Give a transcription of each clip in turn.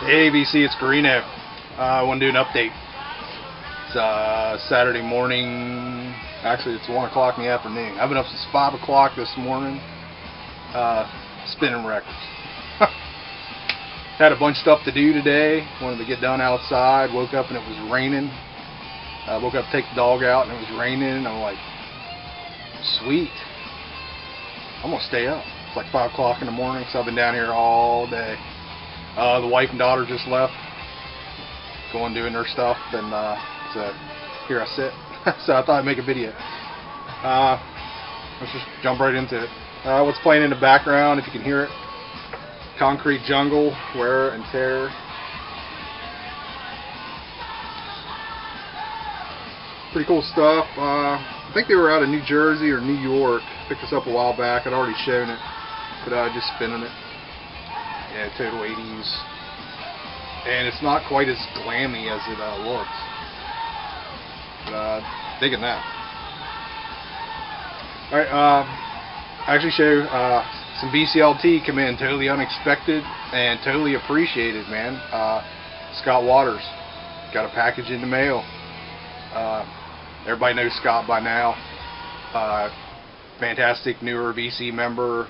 Hey VC, it's Carino. I want to do an update. It's Saturday morning. Actually, it's 1 o'clock in the afternoon. I've been up since 5 o'clock this morning, spinning records. Had a bunch of stuff to do today. Wanted to get done outside. Woke up and it was raining. Woke up to take the dog out and it was raining. I'm like, sweet. I'm gonna stay up. It's like 5 o'clock in the morning, so I've been down here all day. The wife and daughter just left, going doing their stuff, and so here I sit. So I thought I'd make a video. Let's just jump right into it. What's playing in the background, if you can hear it? Concrete Jungle, Wear and Tear. Pretty cool stuff. I think they were out of New Jersey or New York. Picked this up a while back. I'd already shown it, but just spinning it. Yeah, total 80s. And it's not quite as glammy as it looks. But digging that. Alright, I actually show some VCLT come in totally unexpected and totally appreciated, man. Scott Waters got a package in the mail. Everybody knows Scott by now. Fantastic newer VC member,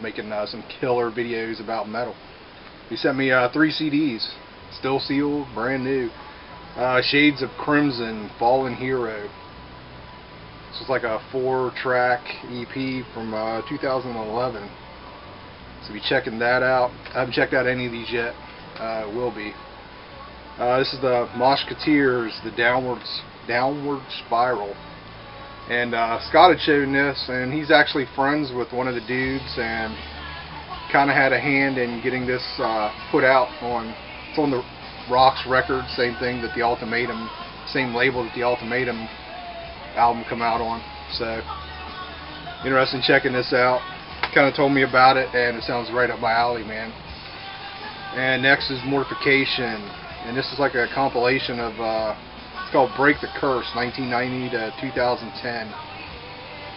making some killer videos about metal. He sent me 3 CDs, still sealed, brand new. Shades of Crimson, Fallen Hero. This is like a 4-track EP from 2011. So be checking that out. I haven't checked out any of these yet. Will be. This is the Moshketeers, the Downward Spiral. And Scott had shown this, and he's actually friends with one of the dudes, and kind of had a hand in getting this put out on. It's on the Rocks record, same thing that the Ultimatum, same label that the Ultimatum album come out on. So interested in checking this out. Kind of told me about it, and it sounds right up my alley, man. And next is Mortification, and this is like a compilation of. It's called Break the Curse, 1990 to 2010.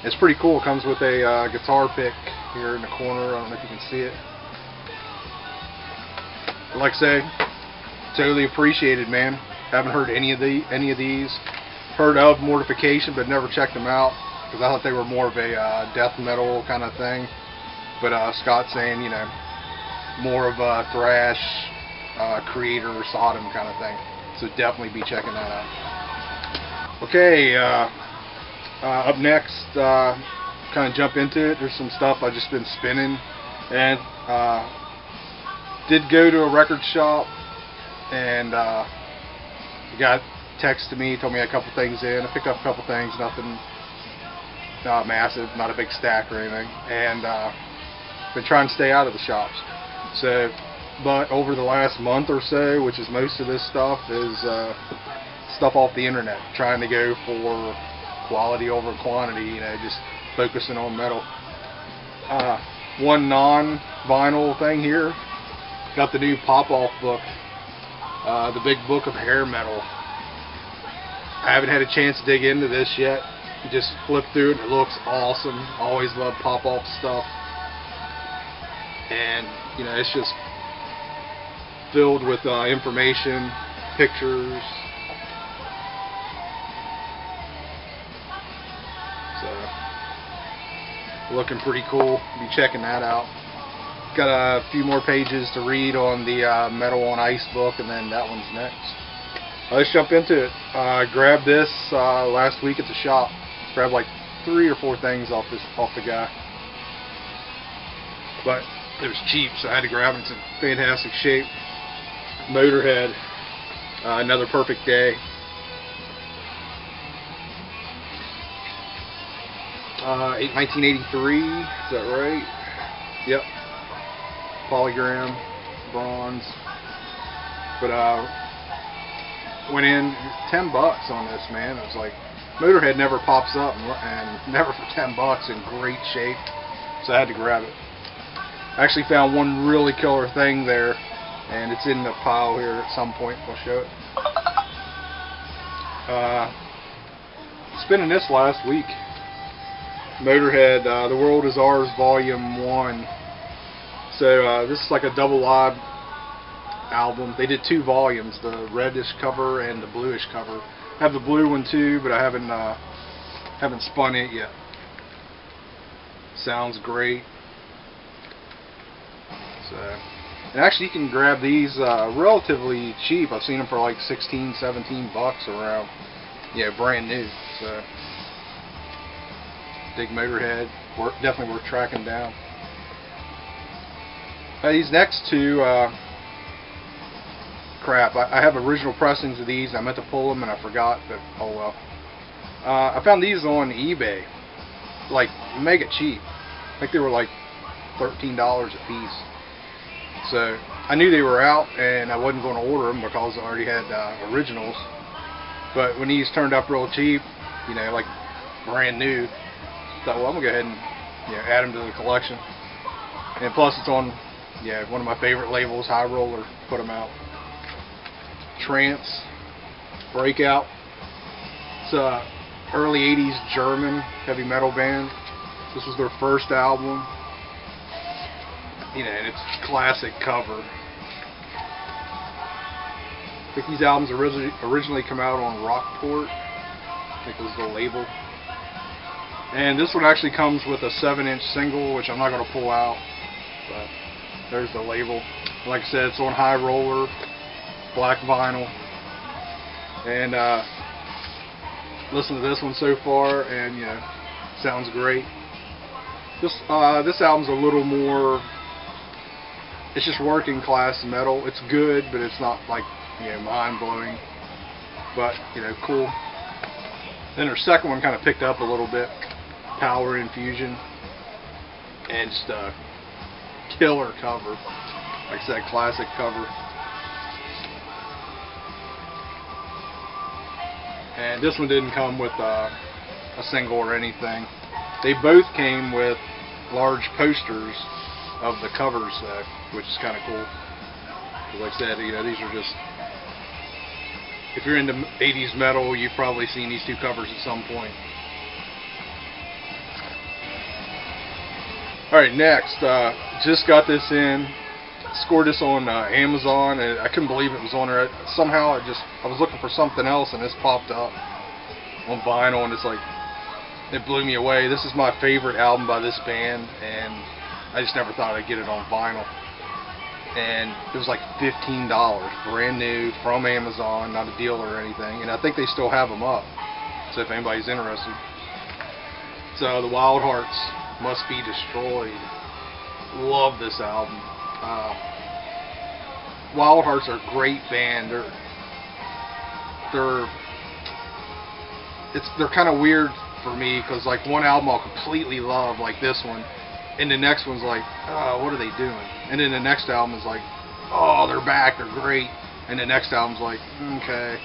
It's pretty cool. It comes with a guitar pick here in the corner. I don't know if you can see it. But like I say, totally appreciated, man. Haven't heard any of these. Heard of Mortification, but never checked them out because I thought they were more of a death metal kind of thing. But Scott's saying, you know, more of a thrash, Creator, Sodom kind of thing. So definitely be checking that out. Okay, up next, kind of jump into it. There's some stuff I've just been spinning, and did go to a record shop, and the guy texted me, told me a couple things in. I picked up a couple things, nothing massive, not a big stack or anything, and been trying to stay out of the shops. So. But over the last month or so, which is most of this stuff, is stuff off the internet, trying to go for quality over quantity, you know, just focusing on metal. One non-vinyl thing here, got the new Pop-Off book, the Big Book of Hair Metal. I haven't had a chance to dig into this yet. Just flipped through it, it looks awesome. Always love Pop-Off stuff. And, you know, it's just filled with information, pictures. So, looking pretty cool. Be checking that out. Got a few more pages to read on the Metal on Ice book, and then that one's next. Let's jump into it. Grabbed this last week at the shop. Grabbed like 3 or 4 things off the guy. But it was cheap, so I had to grab it. It's in fantastic shape. Motorhead, Another Perfect Day. 1983, is that right? Yep. Polygram, bronze. But went in $10 on this, man. It was like Motorhead never pops up, and never for $10 in great shape. So I had to grab it. I actually found one really killer thing there, and it's in the pile here at some point. I'll show it. Spinning this last week. Motorhead, The World Is Ours, Volume 1. So this is like a double live album. They did 2 volumes, the reddish cover and the bluish cover. I have the blue one too, but I haven't spun it yet. Sounds great. So, and actually you can grab these relatively cheap. I've seen them for like 16, 17 bucks around. Yeah, brand new. So, big Motorhead, definitely worth tracking down. These next two, crap. I have original pressings of these. I meant to pull them and I forgot, but oh well. I found these on eBay, like mega cheap. I think they were like $13 a piece. So I knew they were out, and I wasn't going to order them because I already had originals. But when these turned up real cheap, you know, like brand new, I thought, well, I'm gonna go ahead and add them to the collection. And plus, it's on one of my favorite labels, High Roller, put them out. Trance Breakout. It's a early '80s German heavy metal band. This was their first album. You know, and it's a classic cover. I think these albums originally come out on Rockport. I think was the label. And this one actually comes with a 7-inch single, which I'm not going to pull out. But there's the label. Like I said, it's on High Roller, black vinyl. And listen to this one so far, and sounds great. This album's a little more. It's just working class metal. It's good, but it's not like mind blowing. But cool. Then her second one kind of picked up a little bit. Power Infusion, and just a killer cover. Like I said, classic cover. And this one didn't come with a single or anything. They both came with large posters of the covers, which is kind of cool. Like I said, these are just, if you're into 80s metal, you've probably seen these 2 covers at some point. Alright, next, just got this in. Scored this on Amazon, and I couldn't believe it was on there. Somehow I was looking for something else, and this popped up on vinyl, and it's like, it blew me away. This is my favorite album by this band, and I just never thought I'd get it on vinyl. And it was like $15, brand new, from Amazon, not a deal or anything. And I think they still have them up, so if anybody's interested. So, The Wild Hearts, Must Be Destroyed. Love this album. Wild Hearts are a great band. They're kind of weird for me, because like one album I'll completely love, like this one, and the next one's like, oh, what are they doing? And then the next album is like, oh, they're back, they're great. And the next album's like, okay.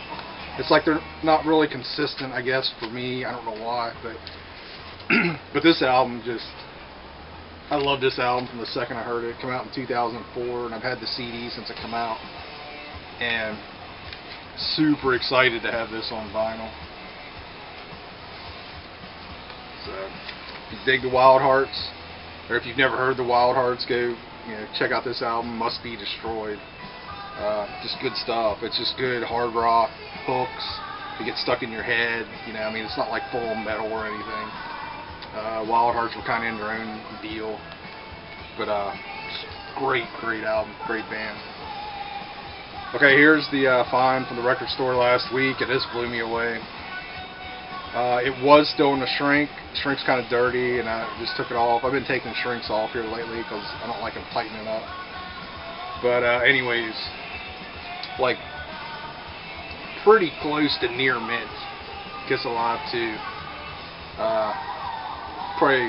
It's like they're not really consistent, I guess, for me. I don't know why, but but this album just, I love this album from the second I heard it. It came out in 2004, and I've had the CD since it came out. And super excited to have this on vinyl. So, if you dig the Wild Hearts, or if you've never heard the Wild Hearts, go check out this album, Must Be Destroyed. Just good stuff. It's just good hard rock hooks. It gets stuck in your head. I mean, it's not like full metal or anything. Wild Hearts were kind of in their own deal, but great album, great band. Okay, here's the find from the record store last week, and this blew me away. It was still in the shrink. Shrink's kind of dirty, and I just took it off. I've been taking shrinks off here lately because I don't like them tightening up. But anyways, like pretty close to near mint. Kiss Alive 2. Probably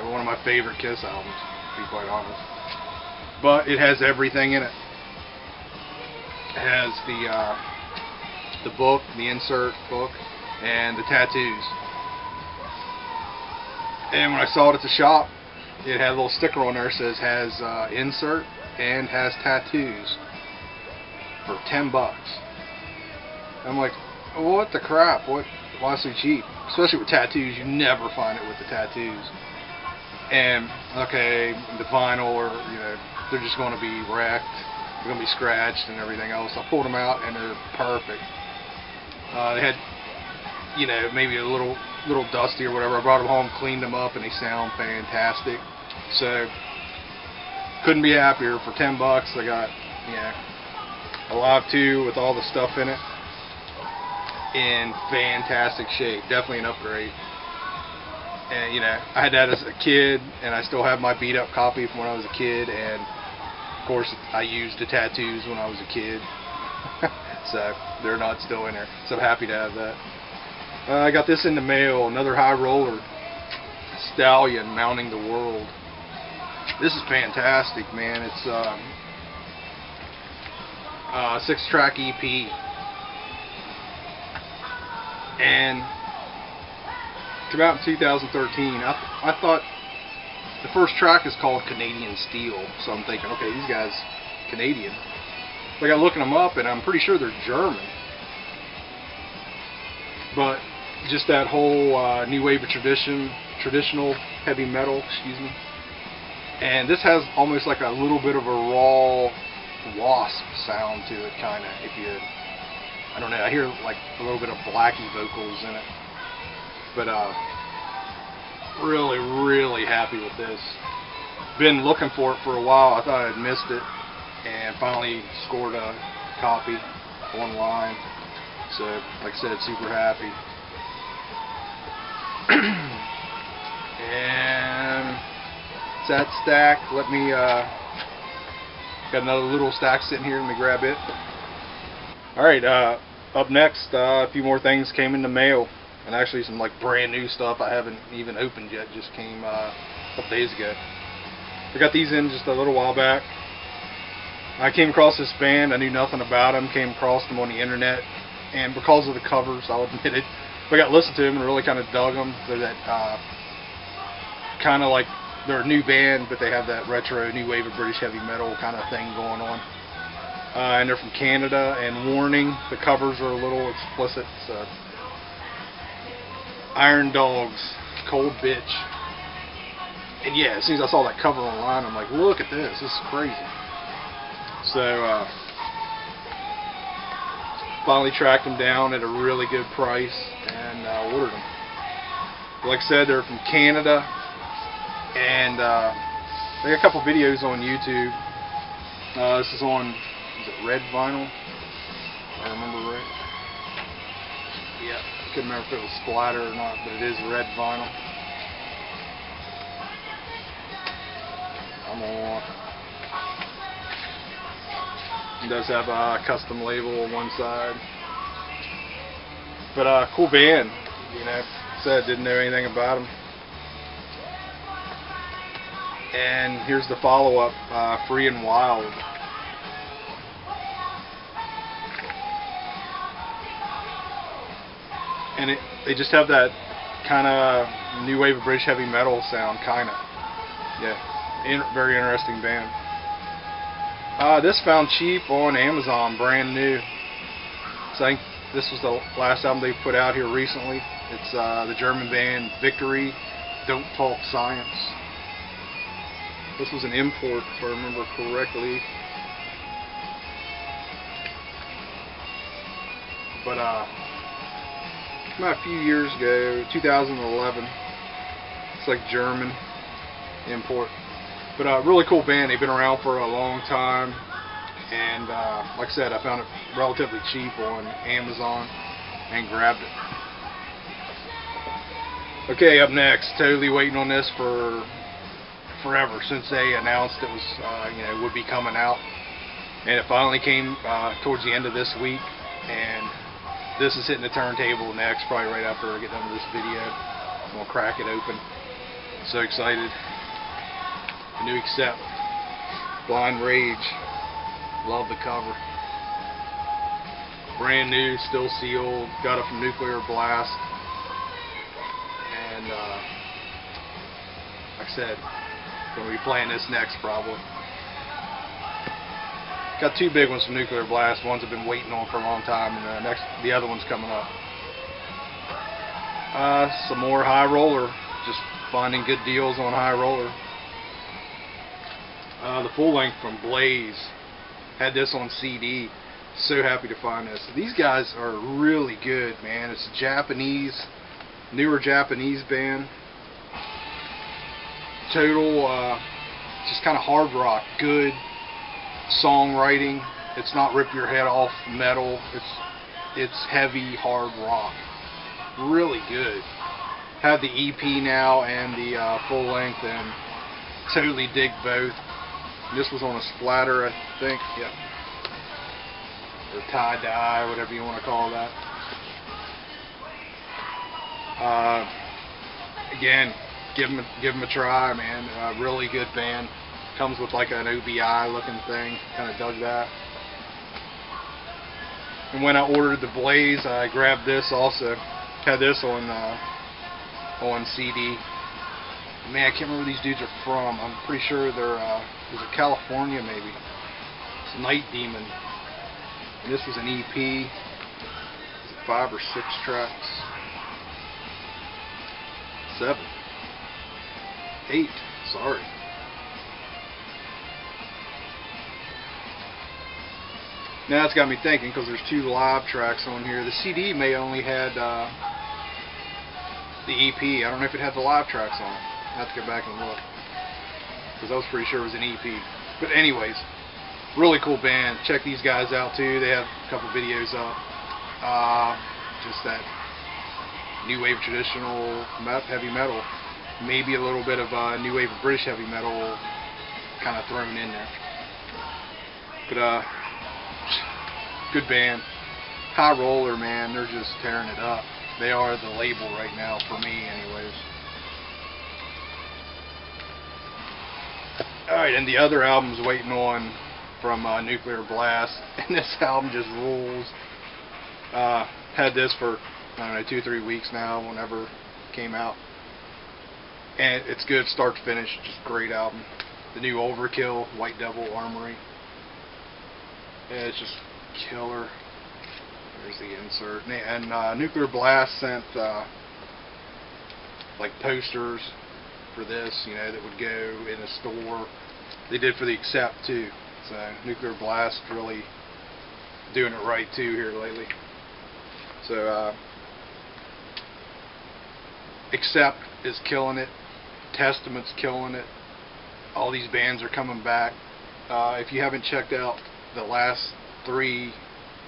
one of my favorite Kiss albums, to be quite honest. But it has everything in it. It has the book, the insert book, and the tattoos. And when I saw it at the shop, it had a little sticker on there that says has insert and has tattoos for $10. I'm like, what the crap? Why so cheap? Especially with tattoos, you never find it with the tattoos. And okay, the vinyl, or they're just going to be wrecked. they're going to be scratched and everything else. I pulled them out and they're perfect. They had, you know, maybe a little dusty or whatever. I brought them home, cleaned them up, and they sound fantastic. So couldn't be happier. For 10 bucks, I got, you know, a Live 2 with all the stuff in it in fantastic shape. Definitely an upgrade. And you know, I had that as a kid, and I still have my beat up copy from when I was a kid, and of course I used the tattoos when I was a kid. So they're not still in there. So I'm happy to have that. I got this in the mail, another high roller Stallion mounting the world. This is fantastic, man. It's a 6-track EP, and came out in 2013. I thought the first track is called Canadian Steel, so I'm thinking, okay, these guys Canadian. But I got looking them up, and I'm pretty sure they're German. But just that whole new wave of traditional heavy metal, excuse me. And this has almost like a little bit of a raw Wasp sound to it, kind of. If you, I don't know, I hear like a little bit of Blackie vocals in it. But really, really happy with this. Been looking for it for a while. I thought I'd missed it, and finally scored a copy online. So, like I said, super happy. And that stack. Let me got another little stack sitting here. Let me grab it. All right. Up next, a few more things came in the mail, and actually some like brand new stuff I haven't even opened yet. Just came a couple days ago. I got these in just a little while back. I came across this band. I knew nothing about them. Came across them on the internet, and because of the covers, I'll admit it, I got to listen to them and really kind of dug them. They're that kind of like, they're a new band, but they have that retro new wave of British heavy metal kind of thing going on. And they're from Canada. And warning, the covers are a little explicit. So, Iron Dogs, Cold Bitch. And yeah, as soon as I saw that cover online, I'm like, look at this. This is crazy. So, finally tracked them down at a really good price and ordered them. Like I said, they're from Canada, and they got a couple videos on YouTube. This is on, is it red vinyl? If I remember right. Yeah, I couldn't remember if it was splatter or not, but it is red vinyl. I'm on. It does have a custom label on one side. But cool band, you know. Said didn't know anything about them. And here's the follow-up, Free and Wild. And they just have that kind of new wave of British heavy metal sound, kind of. Yeah, very interesting band. This found cheap on Amazon, brand new. So I think this was the last album they put out here recently. It's the German band Victory, Don't Talk Science. This was an import, if I remember correctly. But about a few years ago, 2011. It's like German import. But really cool band. They've been around for a long time, and like I said, I found it relatively cheap on Amazon and grabbed it. Okay, up next, totally waiting on this for forever since they announced it was, you know, would be coming out, and it finally came towards the end of this week, and this is hitting the turntable next, probably right after I get done with this video. I'm gonna crack it open. So excited. The new Accept, Blind Rage. Love the cover. Brand new, still sealed. Got it from Nuclear Blast. And like I said, gonna be playing this next probably. Got two big ones from Nuclear Blast. Ones I've been waiting on for a long time, and the other one's coming up. Some more high roller. Just finding good deals on high roller. The full length from Blaze. Had this on CD. So happy to find this. These guys are really good, man. It's a Japanese, newer Japanese band. Total, just kind of hard rock. Good songwriting. It's not rip your head off metal. It's heavy, hard rock. Really good. Have the EP now and the full length, and totally dig both. This was on a splatter, I think. Yep. Or tie-dye, whatever you want to call that. Again, give them a try, man. Really good band. Comes with like an OBI looking thing. Kind of dug that. And when I ordered the Blaze, I grabbed this also. Had this on CD. Man, I can't remember where these dudes are from. I'm pretty sure they're is it California maybe. It's Night Demon. And this was an EP. Is it 5 or 6 tracks? 7. 8. Sorry. Now it's got me thinking, because there's 2 live tracks on here. The CD may only had the EP. I don't know if it had the live tracks on it. I have to go back and look, because I was pretty sure it was an EP. But anyways, really cool band. Check these guys out too. They have a couple videos up. Just that new wave traditional heavy metal, maybe a little bit of new wave of British heavy metal kind of thrown in there. But good band. High Roller, man, they're just tearing it up. They are the label right now for me, anyways. Alright, and the other album's waiting on from Nuclear Blast, and this album just rules. Had this for, I don't know, 2-3 weeks now, whenever it came out. And it's good start to finish, just great album. The new Overkill, White Devil Armory. Yeah, it's just killer. There's the insert. And Nuclear Blast sent like posters for this, you know, that would go in a store. They did for the Accept too. So Nuclear Blast really doing it right too here lately. So Accept is killing it. Testament's killing it. All these bands are coming back. If you haven't checked out the last 3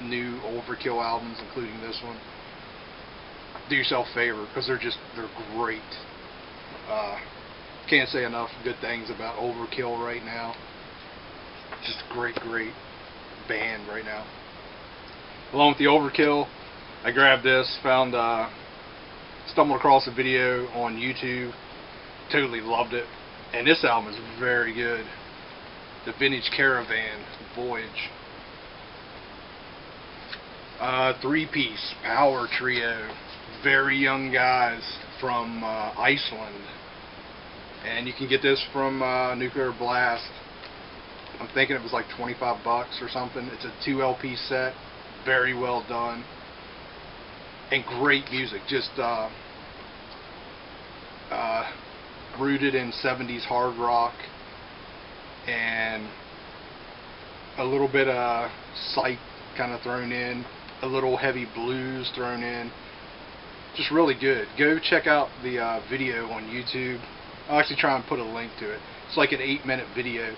new Overkill albums, including this one, do yourself a favor, because they're great. Can't say enough good things about Overkill right now. Just a great band right now. Along with the Overkill, I grabbed this, stumbled across a video on YouTube, totally loved it, and this album is very good. The Vintage Caravan, Voyage. 3-piece power trio, very young guys from Iceland, and you can get this from Nuclear Blast. I'm thinking it was like 25 bucks or something. It's a 2 LP set, very well done, and great music. Just rooted in 70s hard rock and a little bit of psych kind of thrown in, a little heavy blues thrown in. Just really good. Go check out the video on YouTube. I'll actually try and put a link to it. It's like an 8-minute video,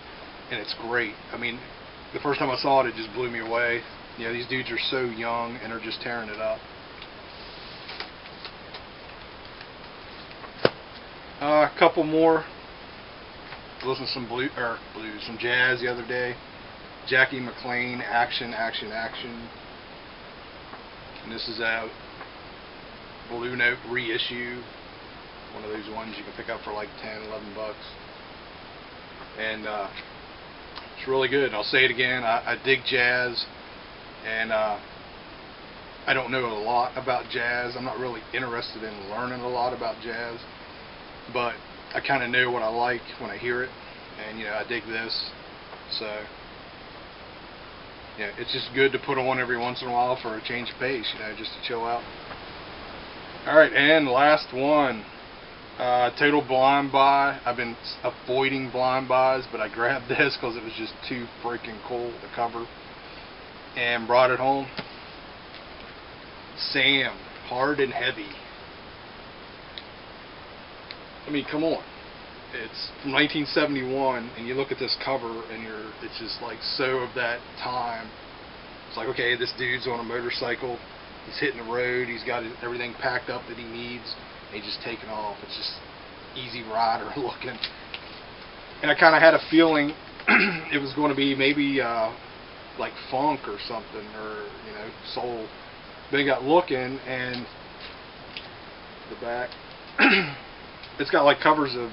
and it's great. I mean, the first time I saw it, it just blew me away. You know, these dudes are so young and are just tearing it up. A couple more. Listened to some some jazz the other day. Jackie McLean, Action, Action, Action. And this is a Blue Note reissue. One of those ones you can pick up for like 10, 11 bucks. And it's really good. I'll say it again. I dig jazz, and I don't know a lot about jazz. I'm not really interested in learning a lot about jazz, but I kind of know what I like when I hear it, and you know, I dig this. So yeah, it's just good to put on every once in a while for a change of pace, you know, just to chill out. Alright, and last one. Total blind buy. I've been avoiding blind buys, but I grabbed this because it was just too freaking cool, the cover, and brought it home. Sam, hard and heavy. I mean, come on. It's from 1971, and you look at this cover, and it's just like so of that time. It's like, okay, this dude's on a motorcycle, he's hitting the road, he's got everything packed up that he needs, and he's just taking off. It's just easy rider looking. And I kind of had a feeling it was going to be maybe like funk or something, or soul. Then I got looking, and the back. It's got like covers of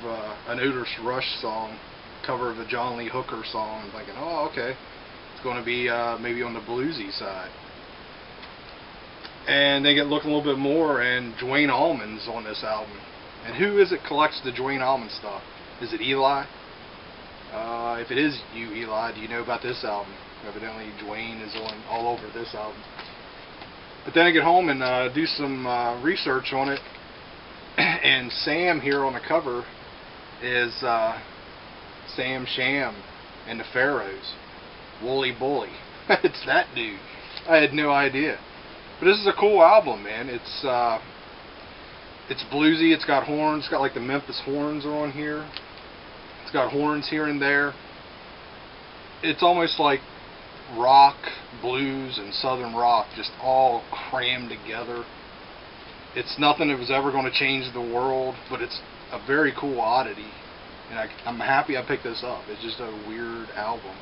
an Otis Rush song, cover of a John Lee Hooker song. I'm thinking, oh, okay, it's going to be maybe on the bluesy side. And they get looking a little bit more, and Duane Allman's on this album. And who is it collects the Duane Allman stuff? Is it Eli? If it is you, Eli, do you know about this album? Evidently, Duane is on all over this album. But then I get home and do some research on it. And Sam here on the cover is Sam Sham and the Pharaohs. Wooly Bully. It's that dude. I had no idea. But this is a cool album, man. It's bluesy. It's got horns. It's got like the Memphis horns are on here. It's got horns here and there. It's almost like rock, blues, and southern rock just all crammed together. It's nothing that was ever going to change the world, but it's a very cool oddity, and I'm happy I picked this up. It's just a weird album.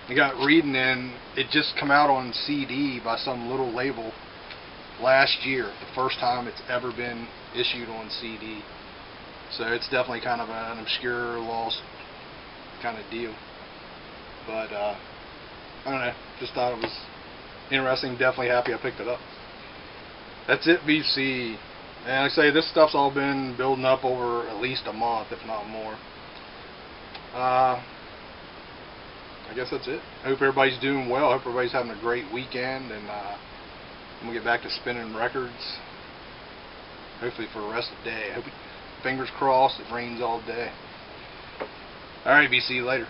I got reading, and it just come out on CD by some little label last year, the first time it's ever been issued on CD. So it's definitely kind of an obscure, lost kind of deal. But I don't know, just thought it was interesting. Definitely happy I picked it up. That's it, VC. And like I say, this stuff's all been building up over at least a month, if not more. I guess that's it. I hope everybody's doing well. I hope everybody's having a great weekend, and I'm going to get back to spinning records, hopefully for the rest of the day. I hope fingers crossed, it rains all day. Alright, VC, later.